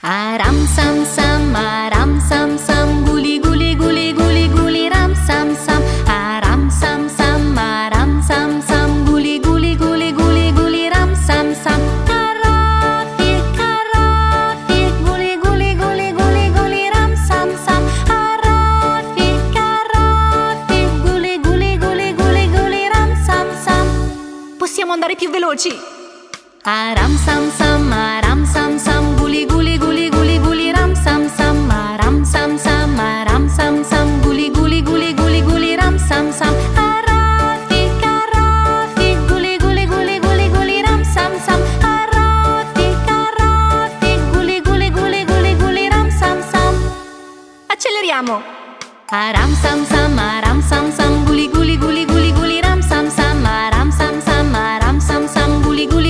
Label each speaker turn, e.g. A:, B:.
A: Aram sam sam, aram sam sam, guli guli guli guli guli ram sam sam. Aram sam sam, aram sam sam, guli guli guli guli guli ram sam sam. Carafi, carafi, guli guli guli guli guli ram sam sam. Carafi, carafi, guli guli guli guli guli ram sam sam.
B: Possiamo andare più veloci?
A: Aram sam sam, aram sam sam, guli guli guli guli guli ram sam sam. Aram sam sam, aram sam sam, guli guli guli guli guli ram sam sam. Carafi, carafi, guli guli guli guli guli ram sam sam. Carafi, carafi, guli guli guli guli guli ram sam sam.
B: Acceleriamo!
A: Aram sam sam, aram sam sam, guli guli guli guli guli ram sam sam. Aram sam sam, aram sam sam, guli guli